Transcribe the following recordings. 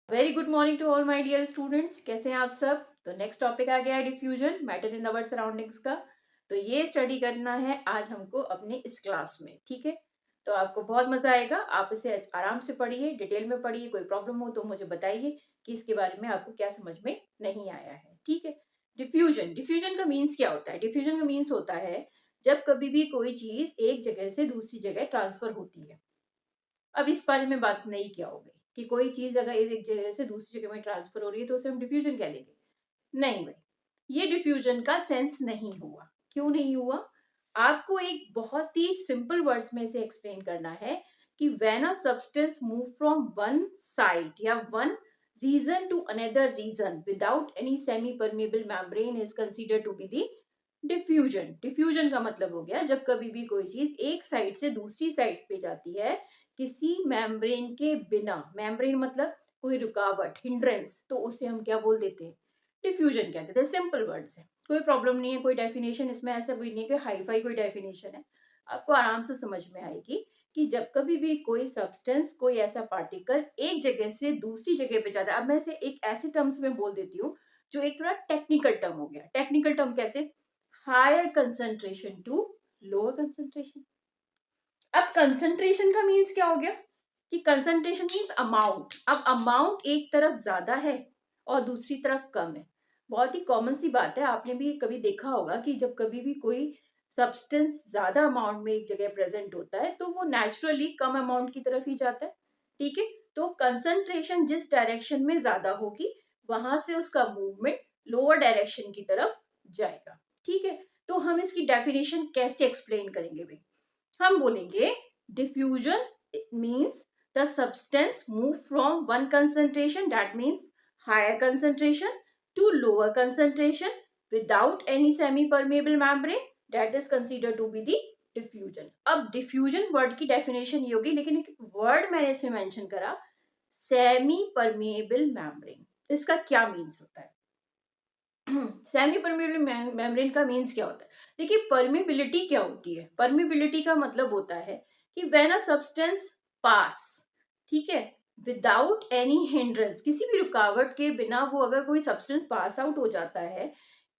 Very good morning to all my dear students. कैसे हैं आप सब। तो नेक्स्ट टॉपिक आ गया है diffusion, matter in our surroundings का। तो ये स्टडी करना है आज हमको अपने इस क्लास में, ठीक है। तो आपको बहुत मजा आएगा, आप इसे आराम से पढ़िए, डिटेल में पढ़िए। कोई प्रॉब्लम हो तो मुझे बताइए कि इसके बारे में आपको क्या समझ में नहीं आया है, ठीक है। डिफ्यूजन, डिफ्यूजन का मीन्स क्या होता है। डिफ्यूजन का मीन्स होता है जब कभी भी कोई चीज एक जगह से दूसरी जगह ट्रांसफर होती है। अब इस बारे में बात नहीं क्या हो गई कि कोई चीज अगर एक जगह से दूसरी जगह में ट्रांसफर हो रही है तो उसे हम डिफ्यूजन कह देंगे। नहीं भाई, ये डिफ्यूजन का सेंस नहीं हुआ। क्यों नहीं हुआ? आपको एक बहुत ही सिंपल वर्ड्स में से एक्सप्लेन करना है कि when a substance move from one side या one region to another region without any semi permeable membrane is considered to be the diffusion. Diffusion का मतलब हो गया जब कभी भी कोई चीज एक साइड से दूसरी साइड पे जाती है किसी मेम्ब्रेन के बिना। मेम्ब्रेन मतलब कोई रुकावट, हिंड्रेंस, तो उसे हम क्या बोल देते हैं? डिफ्यूजन कहते थे। सिंपल वर्ड्स है, कोई प्रॉब्लम नहीं है। कोई डेफिनेशन इसमें ऐसा कोई नहीं है कि हाई फाई कोई डेफिनेशन है। आपको आराम से समझ में आएगी कि जब कभी भी कोई सब्सटेंस, कोई ऐसा पार्टिकल एक जगह से दूसरी जगह पे जाता है। अब मैं इसे एक ऐसे टर्म्स में बोल देती हूँ जो एक थोड़ा टेक्निकल टर्म हो गया। टेक्निकल टर्म कैसे? Higher concentration to lower concentration. अब कंसंट्रेशन का मीन्स क्या हो गया कि कंसंट्रेशन मीन्स अमाउंट। अब अमाउंट एक तरफ ज्यादा है और दूसरी तरफ कम है। बहुत ही कॉमन सी बात है, आपने भी कभी देखा होगा कि जब कभी भी कोई सब्सटेंस ज्यादा अमाउंट में एक जगह प्रेजेंट होता है तो वो नेचुरली कम अमाउंट की तरफ ही जाता है, ठीक है। तो कंसंट्रेशन जिस डायरेक्शन में ज्यादा होगी वहां से उसका मूवमेंट लोअर डायरेक्शन की तरफ जाएगा, ठीक है। तो हम इसकी डेफिनेशन कैसे एक्सप्लेन करेंगे भाई? हम बोलेंगे diffusion means the substance move from one concentration, that means higher concentration, to lower concentration without any semi permeable membrane, that is considered to be the diffusion. अब डिफ्यूजन वर्ड की definition ये होगी, लेकिन एक वर्ड मैंने इसमें mention करा, semi permeable membrane. इसका क्या मीन्स होता है? सेमी परमेबल मेम्ब्रेन का मीन्स क्या होता है? देखिए, परमेबिलिटी क्या होती है? परमेबिलिटी का मतलब होता है कि व्हेन अ सब्सटेंस पास, ठीक है, विदाउट एनी हिंड्रेंस, किसी भी रुकावट के बिना वो अगर कोई सब्सटेंस पास आउट हो जाता है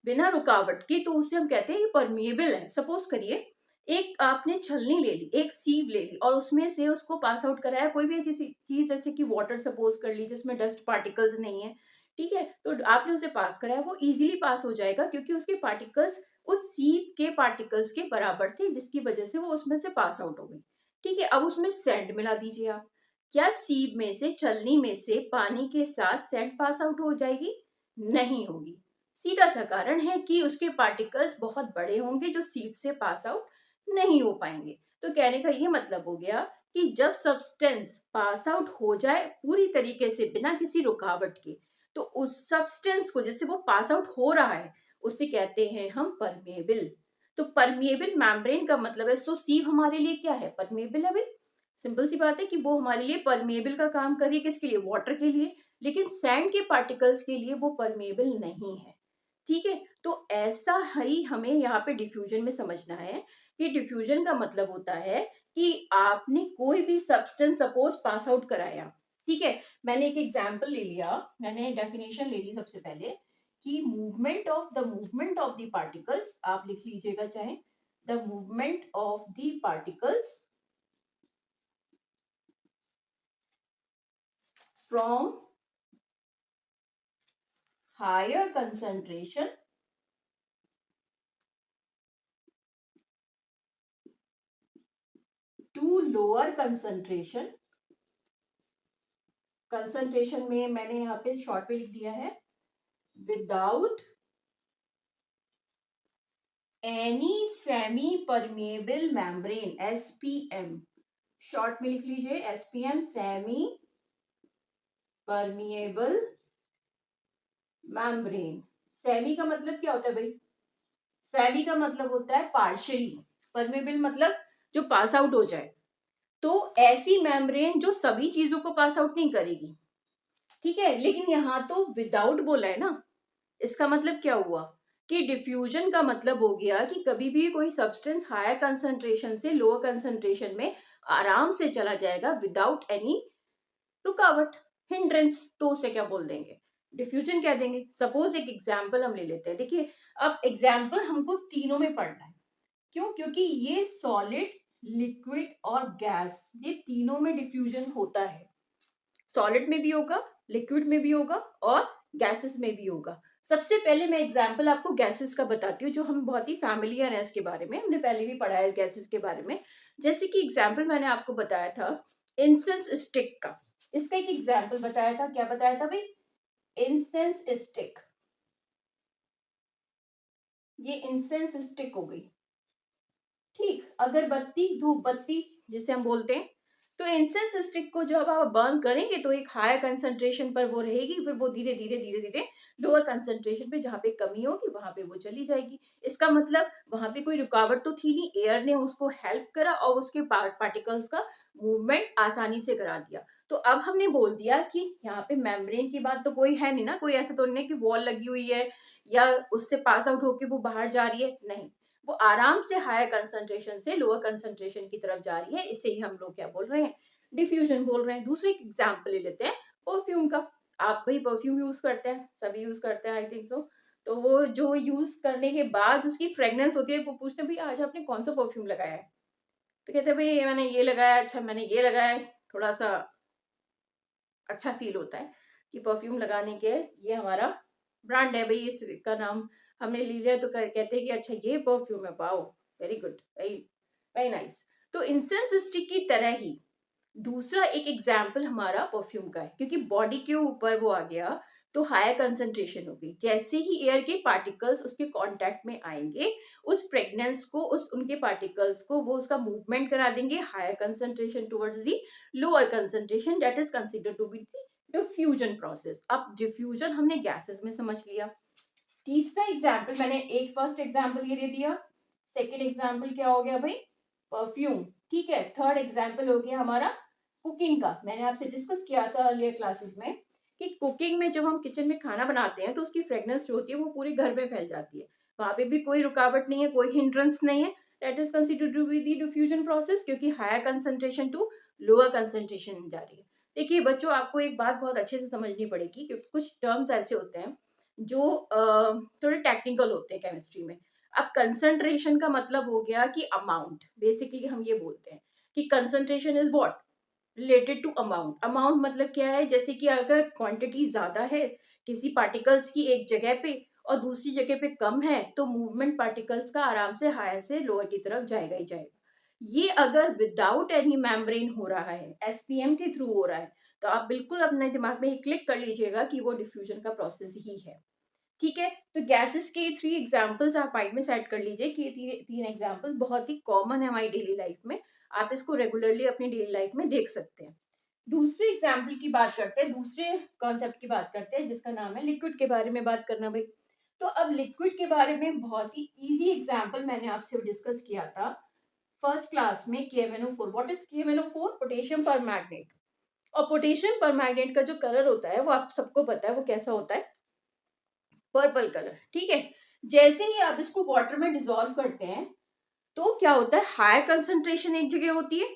बिना रुकावट के, तो उसे हम कहते हैं ये परमेबल है। सपोज करिए एक आपने छलनी ले ली, एक सीव ले ली और उसमें से उसको पास आउट कराया कोई भी ऐसी चीज जैसे कि वाटर सपोज कर ली जिसमें डस्ट पार्टिकल्स नहीं है, ठीक है। तो आपने उसे पास कराया, वो इजीली पास हो जाएगा क्योंकि उसके पार्टिकल्स उस सीप के पार्टिकल्स के बराबर थे, जिसकी वजह से वो उसमें से पास आउट हो गई, ठीक है। अब उसमें सैंड मिला दीजिए आप, क्या सीप में से, छलनी में से पानी के साथ सैंड पास आउट हो जाएगी? नहीं होगी। सीधा सा कारण है कि उसके पार्टिकल्स बहुत बड़े होंगे जो सीप से पास आउट नहीं हो पाएंगे। तो कहने का ये मतलब हो गया कि जब सब्सटेंस पास आउट हो जाए पूरी तरीके से बिना किसी रुकावट के, तो उस सब्सटेंस को, जिससे वो पास आउट हो रहा है, उसे कहते हैं हम परमेबल। तो परमेबल मेम्ब्रेन का मतलब है, सो सीव हमारे लिए क्या है? परमेबल है भाई। सिंपल सी बात है कि वो हमारे लिए परमेबल का काम कर रही है, किसके लिए? वाटर के लिए। लेकिन सैंड के पार्टिकल्स के लिए वो परमेबल नहीं है, ठीक है। तो ऐसा ही हमें यहाँ पे डिफ्यूजन में समझना है कि डिफ्यूजन का मतलब होता है कि आपने कोई भी सब्सटेंस सपोज पास आउट कराया, ठीक है। मैंने एक एग्जांपल ले लिया, मैंने डेफिनेशन ले ली सबसे पहले कि मूवमेंट ऑफ द पार्टिकल्स, आप लिख लीजिएगा चाहे, the movement of the particles from higher concentration to lower concentration. Concentration में मैंने यहाँ पे शॉर्ट में लिख दिया है without any semi permeable membrane, SPM, short में लिख लीजिए SPM, semi permeable membrane. Semi का मतलब क्या होता है भाई? सेमी का मतलब होता है पार्शियली, परमेबल मतलब जो पास आउट हो जाए। तो ऐसी मेम्ब्रेन जो सभी चीजों को पास आउट नहीं करेगी, ठीक है। लेकिन यहाँ तो विदाउट बोला है ना, इसका मतलब क्या हुआ कि डिफ्यूजन का मतलब हो गया कि कभी भी कोई सब्सटेंस हायर कंसंट्रेशन से लोअर कंसंट्रेशन में आराम से चला जाएगा विदाउट एनी रुकावट, हिंड्रेंस, तो उसे क्या बोल देंगे, डिफ्यूजन कह देंगे। सपोज एक एग्जाम्पल हम ले लेते हैं, देखिए अब एग्जाम्पल हमको तीनों में पढ़ना है। क्यों? क्योंकि ये सॉलिड, लिक्विड और गैस, ये तीनों में डिफ्यूजन होता है। सॉलिड में भी होगा, लिक्विड में भी होगा और गैसेस में भी होगा। सबसे पहले मैं एग्जांपल आपको गैसेस का बताती हूँ, जो हम बहुत ही फैमिलियर है इसके बारे में, हमने पहले भी पढ़ा है गैसेस के बारे में। जैसे कि एग्जांपल मैंने आपको बताया था इंसेंस स्टिक का, इसका एक एग्जांपल बताया था। क्या बताया था भाई? Incense stick. ये इंसेंस स्टिक हो गई, ठीक। अगरबत्ती, धूप बत्ती जिसे हम बोलते हैं, तो इंसेंस स्टिक को जब आप बर्न करेंगे तो एक हाई कंसंट्रेशन पर वो रहेगी, फिर वो धीरे धीरे धीरे धीरे लोअर कंसंट्रेशन पे, जहाँ पे कमी होगी वहां पे वो चली जाएगी। इसका मतलब वहां पे कोई रुकावट तो थी नहीं, एयर ने उसको हेल्प करा और उसके पार्टिकल्स का मूवमेंट आसानी से करा दिया। तो अब हमने बोल दिया कि यहाँ पे मेम्ब्रेन की बात तो कोई है नहीं ना, कोई ऐसा तो नहीं कि वॉल लगी हुई है या उससे पास आउट होके वो बाहर जा रही है, नहीं, वो आराम से हायर कंसंट्रेशन से लोअर कंसंट्रेशन की तरफ जा रही है। इसे ही हम लोग क्या बोल रहे हैं, डिफ्यूजन बोल रहे हैं। दूसरे एग्जाम्पल ले लेते हैं परफ्यूम का। आप भाई परफ्यूम यूज करते हैं, सभी यूज करते हैं आई थिंक सो। तो वो जो यूज करने के बाद उसकी फ्रेग्रेंस होती है, वो पूछते हैं भाई आज आपने कौन सा परफ्यूम लगाया है, तो कहते हैं भाई मैंने ये लगाया, अच्छा मैंने ये लगाया, थोड़ा सा अच्छा फील होता है कि परफ्यूम लगाने के ये हमारा ब्रांड है भाई, इसका नाम हमने ले लिया, तो कहते हैं कि अच्छा ये परफ्यूम है, wow very good, very very nice. तो इंसेंस स्टिक की तरह ही दूसरा एक एग्जाम्पल हमारा परफ्यूम का है, क्योंकि बॉडी के ऊपर वो आ गया तो हायर कंसंट्रेशन होगी। जैसे ही एयर के पार्टिकल्स उसके कांटेक्ट में आएंगे, उस फ्रेगनेंस को, उस उनके पार्टिकल्स को वो उसका मूवमेंट करा देंगे higher concentration towards the lower concentration, that is considered to be the diffusion process. अब डिफ्यूजन हमने गैसेस में समझ लिया। तीसरा एग्जाम्पल मैंने एक फर्स्ट एग्जाम्पल ये दे दिया, सेकेंड एग्जाम्पल क्या हो गया भाई, परफ्यूम, ठीक है। थर्ड एग्जाम्पल हो गया हमारा कुकिंग का। मैंने आपसे डिस्कस किया था अर्लियर क्लासेस में कि कुकिंग में जब हम किचन में खाना बनाते हैं तो उसकी फ्रेग्रेंस जो होती है वो पूरे घर में फैल जाती है, वहां पे भी कोई रुकावट नहीं है, कोई हिंड्रेंस नहीं है, that is considered to be the diffusion process, क्योंकि higher concentration to lower concentration जा रही है। देखिए बच्चों, आपको एक बात बहुत अच्छे से समझनी पड़ेगी, क्योंकि कुछ टर्म्स ऐसे होते हैं जो थोड़े टेक्निकल होते हैं केमिस्ट्री में। अब कंसंट्रेशन का मतलब हो गया कि अमाउंट, बेसिकली हम ये बोलते हैं कि concentration is what, related to amount. Amount मतलब क्या है, जैसे कि अगर क्वांटिटी ज्यादा है किसी पार्टिकल्स की एक जगह पे और दूसरी जगह पे कम है, तो मूवमेंट पार्टिकल्स का आराम से हायर से लोअर की तरफ जाएगा ही जाएगा। ये अगर विदाउट एनी मेम्ब्रेन हो रहा है, एसपीएम के थ्रू हो रहा है, तो आप बिल्कुल अपने दिमाग में क्लिक कर लीजिएगा कि वो डिफ्यूजन का प्रोसेस ही है, ठीक है। तो गैसेस के थ्री एग्जांपल्स आप माइंड में सेट कर लीजिए कि ये तीन एग्जांपल बहुत ही कॉमन है हमारी डेली लाइफ में, आप इसको रेगुलरली अपनी डेली लाइफ में देख सकते हैं। दूसरे एग्जाम्पल की बात करते हैं, दूसरे कॉन्सेप्ट की बात करते हैं, जिसका नाम है लिक्विड के बारे में बात करना भाई। तो अब लिक्विड के बारे में बहुत ही इजी एग्जाम्पल मैंने आपसे डिस्कस किया था फर्स्ट क्लास में, KMnO4। What is KMnO4? Potassium permanganate. और पोटेशियम परमैंगनेट का जो कलर होता है वो आप सबको पता है वो कैसा होता है, पर्पल कलर, ठीक है। जैसे ही आप इसको वाटर में डिसॉल्व करते हैं तो क्या होता है, हाई कंसंट्रेशन एक जगह होती है,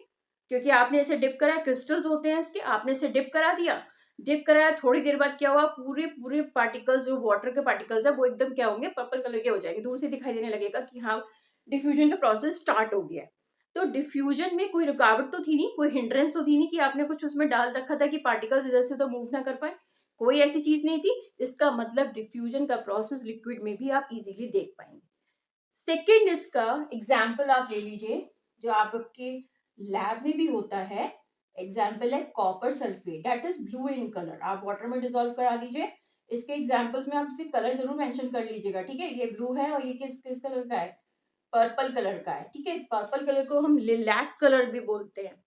क्योंकि आपने इसे डिप करा, क्रिस्टल्स होते हैं इसके, आपने इसे डिप करा दिया, डिप कराया, थोड़ी देर बाद क्या हुआ, पूरे पूरे पार्टिकल्स जो वाटर के पार्टिकल्स है वो एकदम क्या होंगे, पर्पल कलर के हो जाएंगे, दूर से दिखाई देने लगेगा कि हाँ डिफ्यूजन का प्रोसेस स्टार्ट हो गया है। तो डिफ्यूजन में कोई रुकावट तो थी नहीं, कोई हिंड्रेंस तो थी नहीं कि आपने कुछ उसमें डाल रखा था कि पार्टिकल्स इधर से उधर मूव ना कर पाए, कोई ऐसी चीज नहीं थी। इसका मतलब डिफ्यूजन का प्रोसेस लिक्विड में भी आप इजीली देख पाएंगे। सेकेंड इसका एग्जाम्पल आप ले लीजिए, जो आपके लैब में भी होता है, एग्जाम्पल है copper sulphate, that is blue in colour. आप वाटर में डिसॉल्व करा दीजिए, इसके एग्जाम्पल्स में आप इसे कलर जरूर मेंशन कर लीजिएगा, ठीक है। ये ब्लू है और ये किस किस कलर का है, पर्पल कलर का है, ठीक है। पर्पल कलर को हम लिलैक कलर भी बोलते हैं,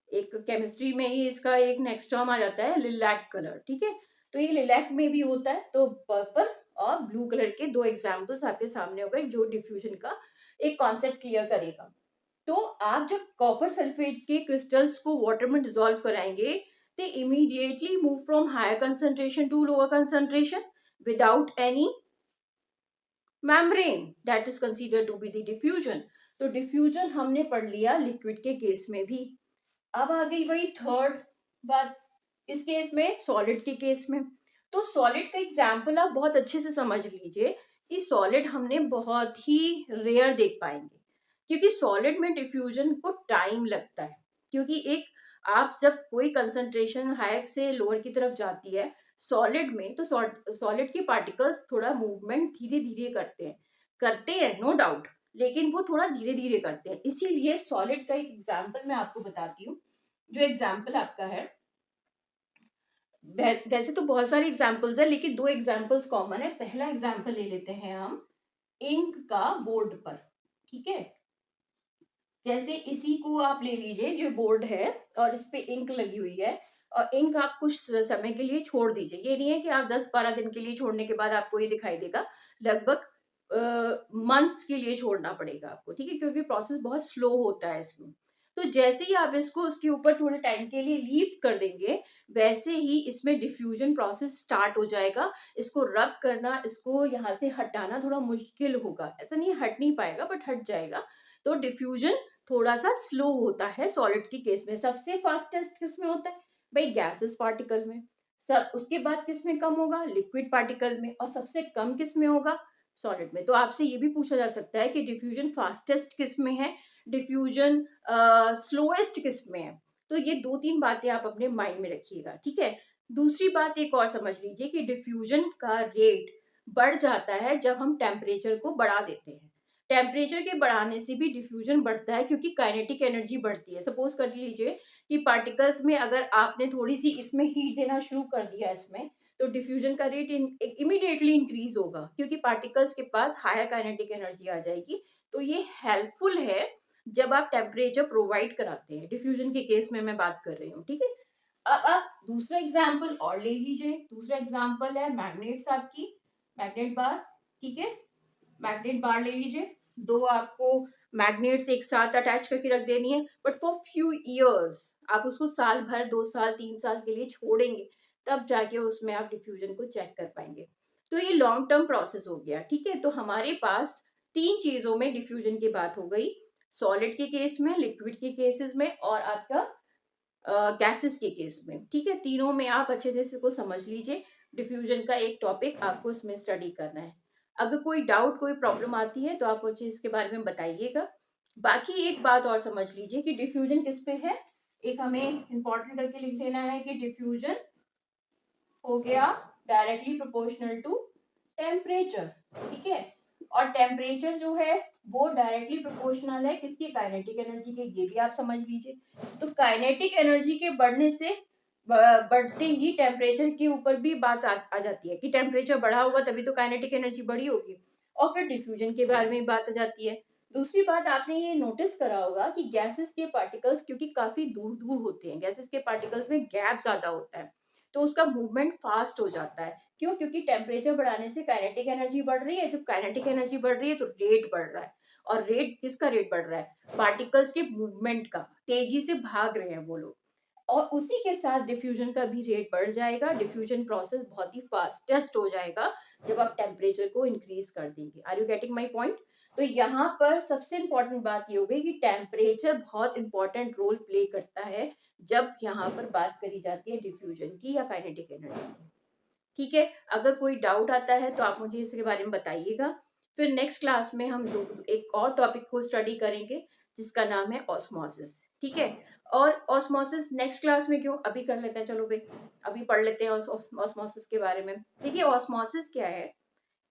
एक केमिस्ट्री में ही इसका एक नेक्स्ट टर्म आ जाता है लिलैक कलर, ठीक है। तो ये लिलैक में भी होता है। तो पर्पल और ब्लू कलर के दो एग्जाम्पल्स आपके सामने हो गए जो डिफ्यूजन का एक कॉन्सेप्ट क्लियर करेगा। तो आप जब कॉपर सल्फेट के क्रिस्टल्स को वाटर में डिसॉल्व कराएंगे, they immediately move from higher concentration to lower concentration without any membrane, that is considered to be the diffusion. तो डिफ्यूजन हमने पढ़ लिया लिक्विड के केस में भी। अब आ गई वही थर्ड बात, किस केस में? सॉलिड के केस में। तो सॉलिड का एग्जाम्पल आप बहुत अच्छे से समझ लीजिए कि सॉलिड हमने बहुत ही रेयर देख पाएंगे, क्योंकि सॉलिड में डिफ्यूजन को टाइम लगता है। क्योंकि एक आप जब कोई कंसंट्रेशन हायर से लोअर की तरफ जाती है सॉलिड में, तो सॉलिड के पार्टिकल्स थोड़ा मूवमेंट धीरे धीरे करते हैं नो डाउट, लेकिन वो थोड़ा धीरे धीरे करते हैं। इसीलिए सॉलिड का एक एग्जाम्पल मैं आपको बताती हूँ। जो एग्जाम्पल आपका है, वैसे तो बहुत सारे एग्जाम्पल्स है, लेकिन दो एग्जाम्पल्स कॉमन है। पहला एग्जाम्पल ले लेते हैं हम इंक का बोर्ड पर। ठीक है, जैसे इसी को आप ले लीजिए, जो बोर्ड है और इस पे इंक लगी हुई है, और इंक आप कुछ समय के लिए छोड़ दीजिए। ये नहीं है कि आप 10-12 दिन के लिए छोड़ने के बाद आपको ये दिखाई देगा, लगभग मंथ्स के लिए छोड़ना पड़ेगा आपको। ठीक है, क्योंकि प्रोसेस बहुत स्लो होता है इसमें। तो जैसे ही आप इसको उसके ऊपर थोड़े टाइम के लिए लीव कर देंगे, वैसे ही इसमें डिफ्यूजन प्रोसेस स्टार्ट हो जाएगा। इसको रब करना, इसको यहाँ से हटाना थोड़ा मुश्किल होगा। ऐसा नहीं हट नहीं पाएगा, बट हट जाएगा। तो डिफ्यूजन थोड़ा सा स्लो होता है सॉलिड के केस में। सबसे फास्टेस्ट किस में होता है भाई? गैसेस पार्टिकल में। सब उसके बाद किस में कम होगा? लिक्विड पार्टिकल में। और सबसे कम किस में होगा? सॉलिड में। तो आपसे ये भी पूछा जा सकता है कि डिफ्यूजन फास्टेस्ट किस में है, डिफ्यूजन स्लोएस्ट किस में है। तो ये 2-3 बातें आप अपने माइंड में रखिएगा। ठीक है, दूसरी बात एक और समझ लीजिए कि डिफ्यूजन का रेट बढ़ जाता है जब हम टेम्परेचर को बढ़ा देते हैं। टेम्परेचर के बढ़ाने से भी डिफ्यूजन बढ़ता है, क्योंकि काइनेटिक एनर्जी बढ़ती है। सपोज कर लीजिए कि पार्टिकल्स में अगर आपने थोड़ी सी इसमें हीट देना शुरू कर दिया इसमें, तो डिफ्यूजन का रेट इमीडिएटली इंक्रीज होगा, क्योंकि पार्टिकल्स के पास हायर काइनेटिक एनर्जी आ जाएगी। तो ये हेल्पफुल है जब आप टेम्परेचर प्रोवाइड कराते हैं। डिफ्यूजन के केस में मैं बात कर रही हूँ। ठीक है, अब आप दूसरा एग्जाम्पल और ले लीजिए। दूसरा एग्जाम्पल है मैग्नेट्स, आपकी मैग्नेट बार। ठीक है, मैग्नेट बार ले लीजिए। दो आपको मैग्नेट्स एक साथ अटैच करके रख देनी है, बट फॉर फ्यू इयर्स। आप उसको साल भर, 2 साल, 3 साल के लिए छोड़ेंगे, तब जाके उसमें आप डिफ्यूजन को चेक कर पाएंगे। तो ये लॉन्ग टर्म प्रोसेस हो गया। ठीक है, तो हमारे पास 3 चीजों में डिफ्यूजन की बात हो गई। सॉलिड के केस में, लिक्विड के केसेस में, और आपका गैसेस के केस में। ठीक है, तीनों में आप अच्छे से इसको समझ लीजिए। डिफ्यूजन का एक टॉपिक आपको इसमें स्टडी करना है। अगर कोई डाउट, कोई प्रॉब्लम आती है तो आप मुझे इसके बारे में बताइएगा। बाकी एक बात और समझ लीजिए कि डिफ्यूजन किस पे है। एक हमें इंपॉर्टेंट करके लिख लेना है कि डिफ्यूजन हो गया डायरेक्टली प्रोपोर्शनल टू टेम्परेचर। ठीक है, और टेम्परेचर जो है वो डायरेक्टली प्रोपोर्शनल है किसकी? काइनेटिक एनर्जी के। ये भी आप समझ लीजिए। तो काइनेटिक एनर्जी के बढ़ने से बढ़ते ही टेम्परेचर के ऊपर भी बात आ जाती है कि टेम्परेचर बढ़ा होगा तभी तो काइनेटिक एनर्जी बढ़ी होगी। और फिर डिफ्यूजन के बारे में बात आ जाती है। दूसरी बात, आपने ये नोटिस करा होगा कि गैसेस के पार्टिकल्स क्योंकि काफी दूर दूर होते हैं, गैसेस के पार्टिकल्स में गैप ज्यादा होता है, तो उसका मूवमेंट फास्ट हो जाता है। क्यों? क्योंकि टेम्परेचर बढ़ाने से काइनेटिक एनर्जी बढ़ रही है। जब काइनेटिक एनर्जी बढ़ रही है तो रेट बढ़ रहा है। और रेट किसका रेट बढ़ रहा है? पार्टिकल्स के मूवमेंट का। तेजी से भाग रहे हैं वो लोग। और उसी के साथ डिफ्यूजन का भी रेट बढ़ जाएगा। डिफ्यूजन प्रोसेस बहुत ही फास्टेस्ट हो जाएगा जब आप टेम्परेचर को इंक्रीज कर देंगे। Are you getting my point? तो यहाँ पर सबसे इंपॉर्टेंट बात ये हो गई कि टेम्परेचर बहुत इंपॉर्टेंट रोल प्ले करता है जब यहाँ पर बात करी जाती है डिफ्यूजन की या काइनेटिक एनर्जी की। ठीक है, अगर कोई डाउट आता है तो आप मुझे इसके बारे में बताइएगा। फिर नेक्स्ट क्लास में हम एक और टॉपिक को स्टडी करेंगे जिसका नाम है ऑस्मोसिस। ठीक है, और ऑस्मोसिस नेक्स्ट क्लास में क्यों, अभी कर लेते हैं। चलो भाई, अभी पढ़ लेते हैं ऑस्मोसिस के बारे में। देखिए, ऑस्मोसिस क्या है?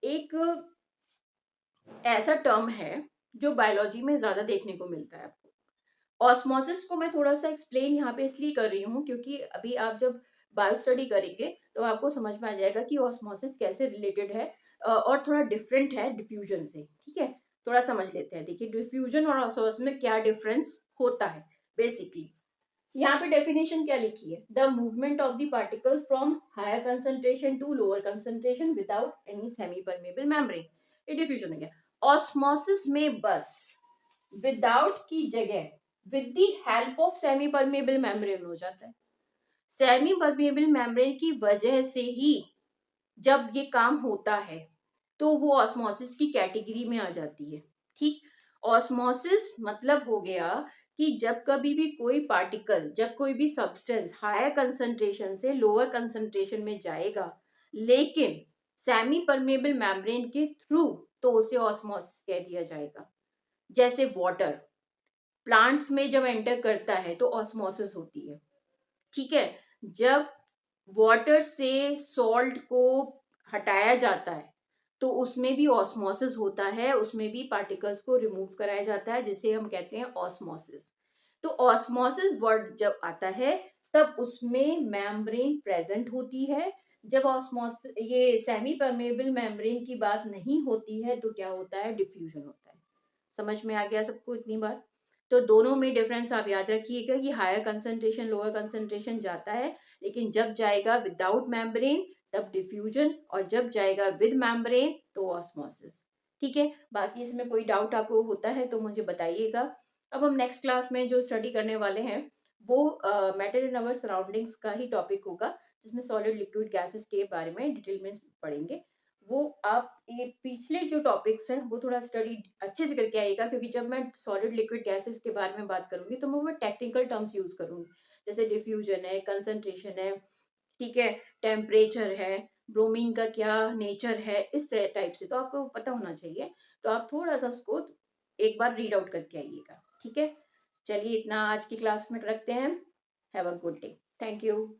एक ऐसा टर्म है जो बायोलॉजी में ज्यादा देखने को मिलता है आपको। ऑस्मोसिस को मैं थोड़ा सा एक्सप्लेन यहाँ पे इसलिए कर रही हूँ क्योंकि अभी आप जब बायो स्टडी करेंगे तो आपको समझ में आ जाएगा कि ऑस्मोसिस कैसे रिलेटेड है और थोड़ा डिफरेंट है डिफ्यूजन से। ठीक है, थोड़ा समझ लेते हैं। देखिए, डिफ्यूजन और ऑस्मोसिस में क्या डिफरेंस होता है बेसिकली। यहाँ पे डेफिनेशन क्या लिखी है? The movement of the particles from higher concentration to lower concentration without any semi permeable membrane. ये डिफ्यूजन हो गया। ऑस्मोसिस में बस विदाउट की जगह with the help of semi permeable membrane हो जाता है। सेमी परमेबल मेम्ब्रेन की वजह से ही जब ये काम होता है तो वो ऑस्मोसिस की कैटेगरी में आ जाती है। ठीक, ऑस्मोसिस मतलब हो गया कि जब कभी भी कोई पार्टिकल, जब कोई भी सब्सटेंस हायर कंसंट्रेशन से लोअर कंसंट्रेशन में जाएगा, लेकिन सेमी परमेबल मेम्ब्रेन के थ्रू, तो उसे ऑस्मोसिस कह दिया जाएगा। जैसे वाटर प्लांट्स में जब एंटर करता है तो ऑस्मोसिस होती है, ठीक है। जब वाटर से सॉल्ट को हटाया जाता है तो उसमें भी ऑस्मोसिस होता है, उसमें भी पार्टिकल्स को रिमूव कराया जाता है, जिसे हम कहते हैं ऑस्मोसिस। तो ऑस्मोसिस वर्ड जब आता है तब उसमें मेम्ब्रेन प्रेजेंट होती है। जब ऑस्मोसिस, ये सेमी परमेबल मेम्ब्रेन की बात नहीं होती है तो क्या होता है, डिफ्यूजन होता है। समझ में आ गया सबको इतनी बात? तो दोनों में डिफरेंस आप याद रखिएगा कि हायर कंसंट्रेशन लोअर कंसंट्रेशन जाता है, लेकिन जब जाएगा विदाउट मेम्ब्रेन तब डिफ्यूजन, और जब जाएगा विद मेम्ब्रेन तो ऑस्मोसिस। ठीक है, बाकी इसमें कोई डाउट आपको होता है तो मुझे बताइएगा। अब हम नेक्स्ट क्लास में जो स्टडी करने वाले हैं वो मैटर इन अवर सराउंडिंग्स का ही टॉपिक होगा, जिसमें सॉलिड लिक्विड गैसेस के बारे में डिटेल में पढ़ेंगे। वो आप ये पिछले जो टॉपिक्स हैं वो थोड़ा स्टडी अच्छे से करके आइएगा, क्योंकि जब मैं सॉलिड लिक्विड गैसेस के बारे में बात करूंगी तो मैं वो टेक्निकल टर्म्स यूज करूंगी, जैसे डिफ्यूजन है, कंसंट्रेशन है, ठीक है, टेम्परेचर है, ब्रोमीन का क्या नेचर है, इस टाइप से तो आपको पता होना चाहिए। तो आप थोड़ा सा उसको एक बार रीड आउट करके आइएगा, ठीक है। चलिए इतना आज की क्लास में रखते हैं। Have a good day. Thank you.